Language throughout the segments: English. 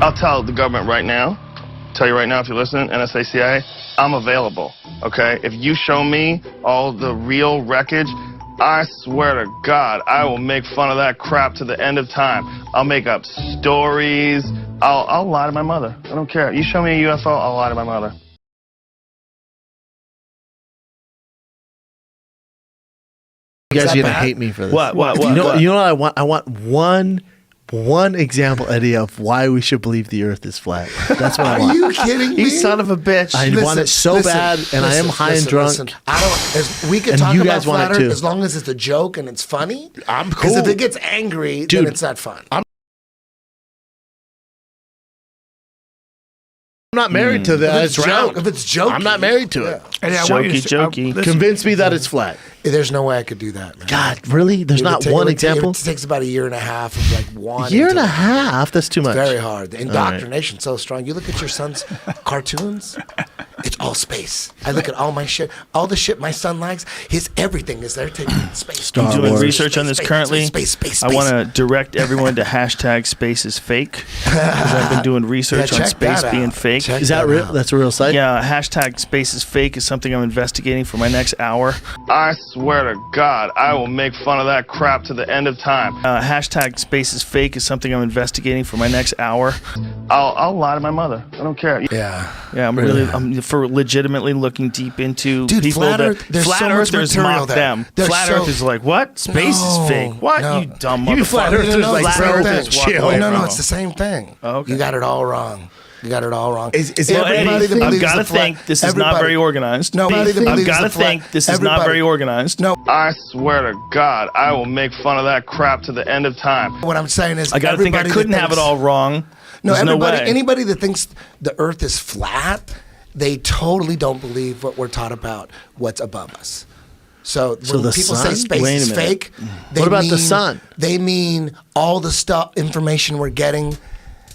I'll tell the government right now, tell you right now if you're listening, NSA, CIA, I'm available, okay? If you show me all the real wreckage, I swear to God, I will make fun of that crap to the end of time. I'll make up stories. I'll lie to my mother. I don't care. You show me a UFO, I'll lie to my mother. You guys are gonna hate me for this. What? You know what I want? I want one example, Eddie, of why we should believe the Earth is flat. That's what I want. Are you kidding me? You son of a bitch! I want it so bad, and I am high and drunk. I don't. We can talk about flat Earth as long as it's a joke and it's funny. I'm cool. Because if it gets angry, then it's not fun. I'm not married to that. It's round. If it's jokey, I'm not married to it. Jokey. Convince me that it's flat. There's no way I could do that, man. God, really? There's not one example? It takes about a year and a half of like one. Year and a half? That's too much. Very hard. The indoctrination's so strong. You look at your son's cartoons, it's all space. I look at all my shit, all the shit my son likes, his everything is there taking space. I'm doing research on this currently. I want to direct everyone to hashtag space is fake. Because I've been doing research on space being fake. Is that real? That's a real site? Yeah, hashtag space is fake is something I'm investigating for my next hour. I swear to God, I will make fun of that crap to the end of time. Hashtag space is fake is something I'm investigating for my next hour. I'll lie to my mother. I don't care. Yeah. Yeah, I'm for legitimately looking deep into people flat that Earth, there's flat so much earthers material mock there. them. There's Flat Earth is like, what? Space is fake. What? You dumb motherfucker. Flat Earthers like flat Earth Earth is chill. No, it's the same thing. Oh, okay. You got it all wrong. You got it all wrong. Is well, everybody Eddie, I've got to think this is not very organized. Nobody I've got to think this is not very organized. No. I swear to God, I will make fun of that crap to the end of time. What I'm saying is, I got to think I couldn't have it all wrong. No, way. Anybody that thinks the Earth is flat, they totally don't believe what we're taught about what's above us. So when people say space is fake, what about the sun? They mean all the information we're getting.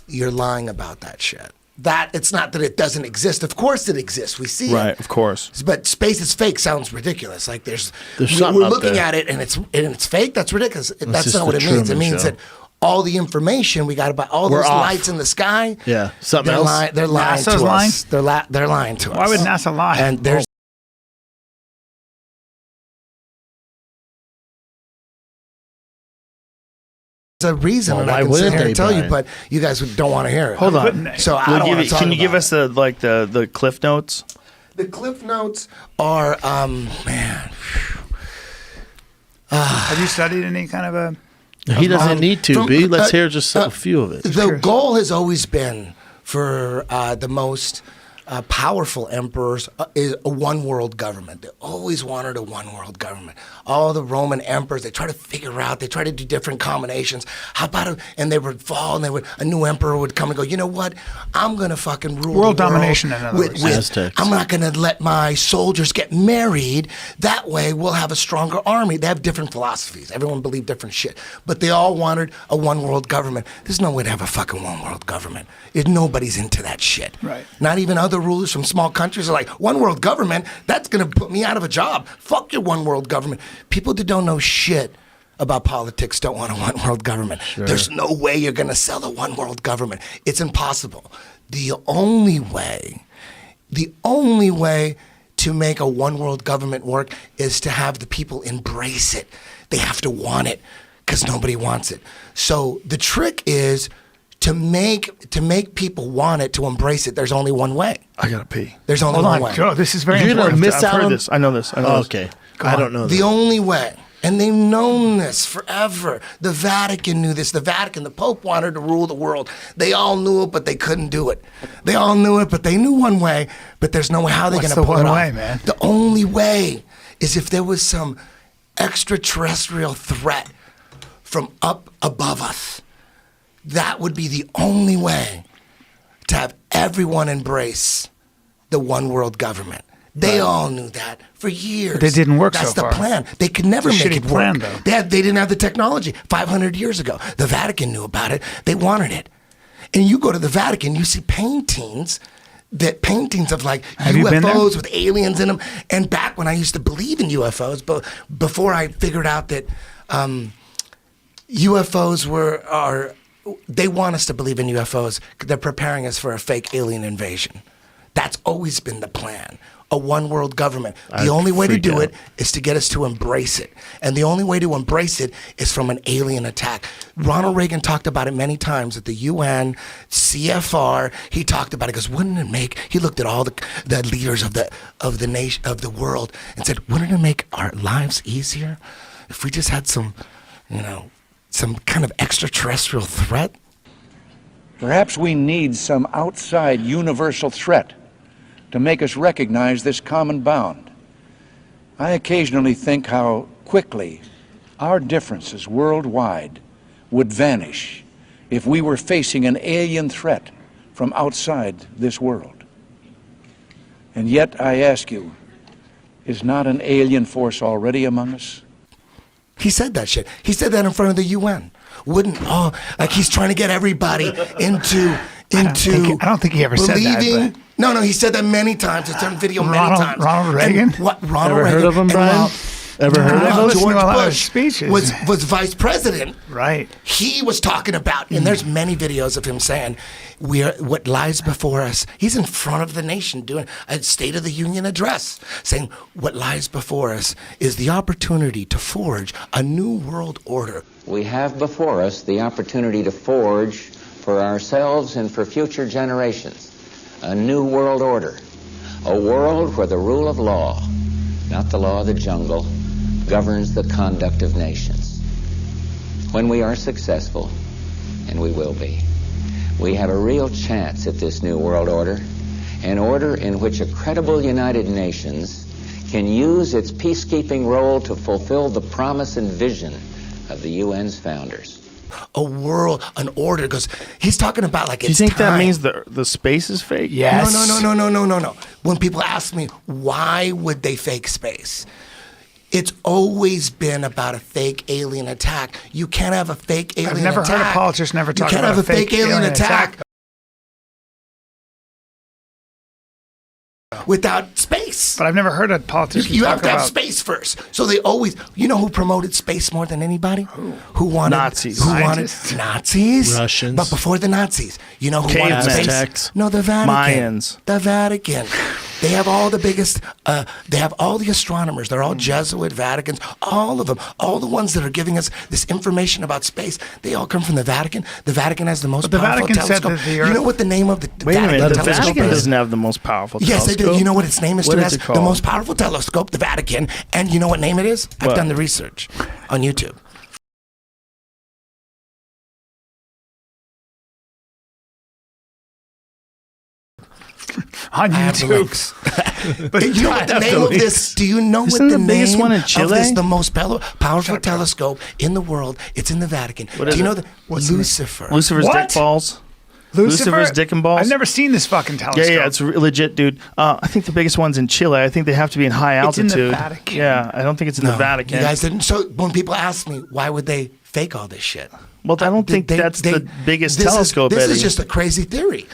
You're lying about that shit. That it's not that it doesn't exist. Of course it exists. We see it. Right, of course. But space is fake sounds ridiculous. Like there's something we're up looking there. at it and it's fake. That's ridiculous. That's not what it means. It means that all the information we got about all those lights in the sky. Yeah, something else. They're lying to us. They're lying to us. Why would NASA lie? And there's a reason, and I can sit here and tell you, but you guys don't want to hear it. Hold on. So I don't want to talk Can you give about us the Cliff Notes? The Cliff Notes are man. Have you studied any kind of a? He doesn't need to be. Let's hear just a few of it. The goal has always been for the most powerful emperors is a one world government. They always wanted a one world government. All the Roman emperors, they try to figure out, they try to do different combinations. How about and they would fall, and a new emperor would come and go, you know what? I'm going to fucking rule world the world domination, in other words. Aztecs. I'm not going to let my soldiers get married. That way we'll have a stronger army. They have different philosophies. Everyone believed different shit. But they all wanted a one world government. There's no way to have a fucking one world government. Nobody's into that shit. Right. Not even other rulers from small countries are like, one world government, that's going to put me out of a job. Fuck your one world government. People that don't know shit about politics don't want a one world government. Sure. There's no way you're going to sell a one world government. It's impossible. The only way to make a one world government work is to have the people embrace it. They have to want it because nobody wants it. So the trick is to make people want it, to embrace it. There's only one way. I gotta pee. There's only one way. Joe, this is very You're important. gonna miss out on this. I know this. Okay. I don't know The only way. And they've known this forever. The Vatican knew this. The Vatican, the Pope wanted to rule the world. They all knew it, but they couldn't do it. They all knew it, but they knew one way, but there's no way how they're going to pull it off. What's the one way, man? The only way is if there was some extraterrestrial threat from up above us. That would be the only way to have everyone embrace the one world government. They all knew that for years. But it didn't work That's so far. the plan. They could never It's a make it shitty work. plan, though. They didn't have the technology 500 years ago. The Vatican knew about it. They wanted it. And you go to the Vatican, you see paintings of like Have you been there? UFOs with aliens in them. And back when I used to believe in UFOs, but before I figured out that UFOs they want us to believe in UFOs. They're preparing us for a fake alien invasion. That's always been the plan. A one world government. The only way to do it is to get us to embrace it. And the only way to embrace it is from an alien attack. Ronald Reagan talked about it many times at the UN, CFR. He talked about it because wouldn't it make, he looked at all the leaders of the nation, of the world, and said, wouldn't it make our lives easier if we just had some, some kind of extraterrestrial threat? Perhaps we need some outside universal threat to make us recognize this common bound. I occasionally think how quickly our differences worldwide would vanish if we were facing an alien threat from outside this world. And yet, I ask you, is not an alien force already among us? He said that shit. He said that in front of the UN. Like he's trying to get everybody into I don't think he ever said that. No, he said that many times. It's on video many times. Ronald Reagan? Ronald Ever Reagan. heard of him, Brian? Ever heard of him? George a lot of Bush speeches. was vice president. Right. He was talking about, and there's many videos of him saying, what lies before us. He's in front of the nation doing a State of the Union address, saying what lies before us is the opportunity to forge a new world order. We have before us the opportunity to forge for ourselves and for future generations a new world order, a world where the rule of law, not the law of the jungle, governs the conduct of nations. When we are successful, and we will be, we have a real chance at this new world order, an order in which a credible United Nations can use its peacekeeping role to fulfill the promise and vision of the UN's founders. A world, an order, because he's talking about like it's Do you think time. that means the space is fake? Yes. No. When people ask me, why would they fake space? It's always been about a fake alien attack. You can't have a fake alien attack. I've never heard a politician ever talk about a fake alien attack without space. But I've never heard a politician You talk have to have about space first. So they always, you know who promoted space more than anybody? Who wanted Nazis. Who wanted Scientists. Nazis? Russians. But before the Nazis, you know who wanted Cavemen. space? Aztecs. No, the Vatican. Mayans. The Vatican. They have all the biggest. They have all the astronomers. They're all Jesuit Vaticans. All of them. All the ones that are giving us this information about space. They all come from the Vatican. The Vatican has the most But the powerful Vatican said telescope. that the Earth- You know what the name of the Wait a Vatican minute, the telescope Vatican is? doesn't have the most powerful Yes, telescope. they do. You know what its name is? What Stu? is it The called? most powerful telescope, the Vatican. And you know what name it is? I've What? done the research on YouTube. on I have the YouTube. links. But You know what the name of this? Do you know Isn't what the the biggest name one in of Chile? this? The most powerful telescope in the world. It's in the Vatican. What Do is you know it? Lucifer? Lucifer's What? dick balls. Lucifer's dick and balls. I've never seen this fucking telescope. Yeah, it's legit, dude. I think the biggest one's in Chile. I think they have to be in high It's in altitude. the Vatican. Yeah, I don't think it's in the Vatican. You guys didn't. So when people ask me, why would they fake all this shit? Well, I don't think that's the biggest telescope, This Eddie. is just a crazy theory.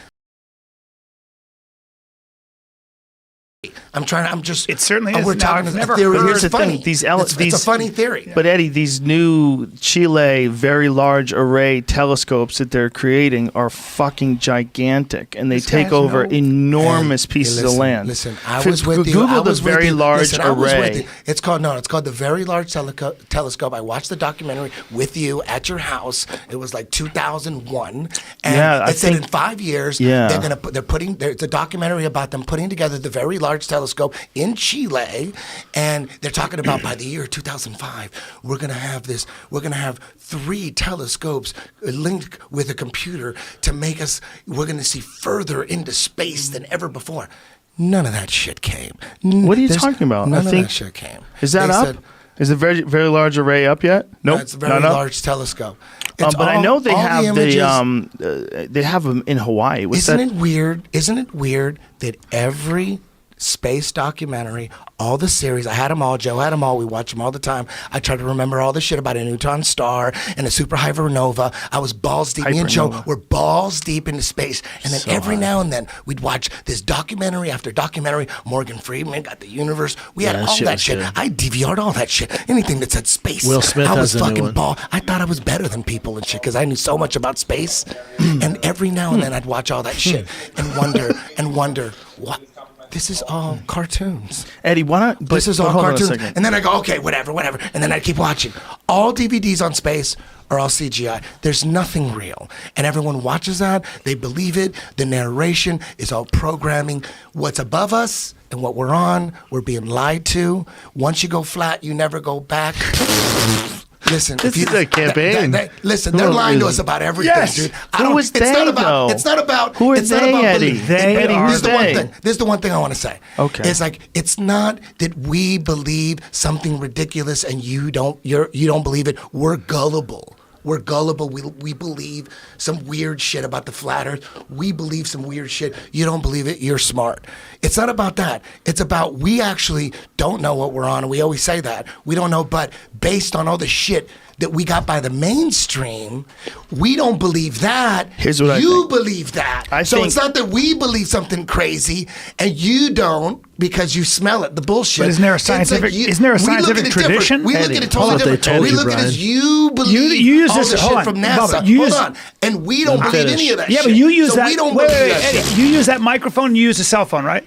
It certainly is. We're Now, talking I've a never theory. heard- Here's It's the thing, funny. these It's a funny theory. But Eddie, these new Chile Very Large Array telescopes that they're creating are fucking gigantic, and they This take guy's over no- enormous Hey, pieces listen, of land. Listen, I F- was with you. Google I the was with Very you. Large Listen, I was with Array. you. It's called the Very Large Telescope. I watched the documentary with you at your house. It was like 2001, and Yeah, I it said think- in 5 years Yeah. there's a documentary about them putting together the Very Large Telescope in Chile, and they're talking about by the year 2005 we're gonna have 3 telescopes linked with a computer to make us. We're gonna see further into space than ever before. None of that shit came. What are you talking about? None I of think- that shit came. Is that They up? said- Is the Very Large Array up yet? Nope, no, it's a very not up. large telescope. It's But I all- know they all have images. they have them in Hawaii. What's Isn't that? it weird? Isn't it weird that every space documentary, all the series. I had them all. Joe had them all. We watched them all the time. I tried to remember all the shit about a neutron star and a supernova. I was balls deep. Me and Joe were balls deep into space. And then every now and then we'd watch this documentary after documentary. Morgan Freeman got the universe. We had all that shit. I DVR'd all that shit. Anything that said space. Will Smith I was has a new fucking one. ball. I thought I was better than people and shit because I knew so much about space. And every now and then I'd watch all that shit and wonder what. This is all cartoons. Eddie, why not? This is all cartoons. And then I go, okay, whatever. And then I keep watching. All DVDs on space are all CGI. There's nothing real. And everyone watches that. They believe it. The narration is all programming. What's above us and what we're on, we're being lied to. Once you go flat, you never go back. Listen, This is a campaign. Listen, they're lying to us about everything, dude. Who is they, though? It's not about. Who are it's not they, about Eddie? belief. They are Here's the one they. thing. This is the one thing I want to say. Okay. It's like it's not that we believe something ridiculous and you don't believe it. We're gullible. We're gullible. We believe some weird shit about the flat earth. We believe some weird shit. You don't believe it, you're smart. It's not about that. It's about we actually don't know what we're on, and we always say that. We don't know, but based on all the shit that we got by the mainstream, we don't believe that. Here's what you believe that. So think- it's not that we believe something crazy and you don't because you smell it, the bullshit. But isn't there a It's like scientific- you- isn't there a we look at scientific it different. tradition? We look Eddie, at it hold totally on, they different. told We you, look at it Brian. as you believe You use all this- the hold shit on, from Bubba, NASA. you Hold use- on. And we don't believe any of that Yeah, shit. but you use so that. we don't wait, believe wait, that Eddie, shit. you use that microphone. You use a cell phone, right?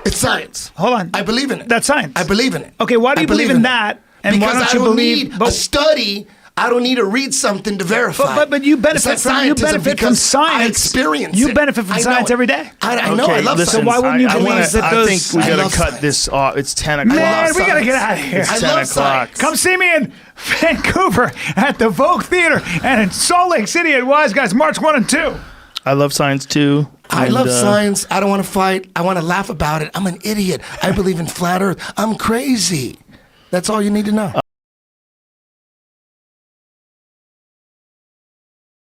It's science. Hold on. I believe in it. That's science. I believe in it. Okay, why do I you believe in it. that? And because why don't I you don't believe? need a study. I don't need to read something to verify. But you It's benefit not from scientism because science. I experience You it. benefit from I know science it. every day. I know. I love listen, science. why wouldn't you believe that I those- think we I gotta love cut science. this off. It's 10 o'clock. Man, we gotta science. get out of here. I 10 love o'clock. science. Come see me in Vancouver at the Vogue Theater and in Salt Lake City at Wise Guys, March 1 and 2. I love science too. I And, love science. I don't want to fight. I want to laugh about it. I'm an idiot. I believe in flat earth. I'm crazy. That's all you need to know.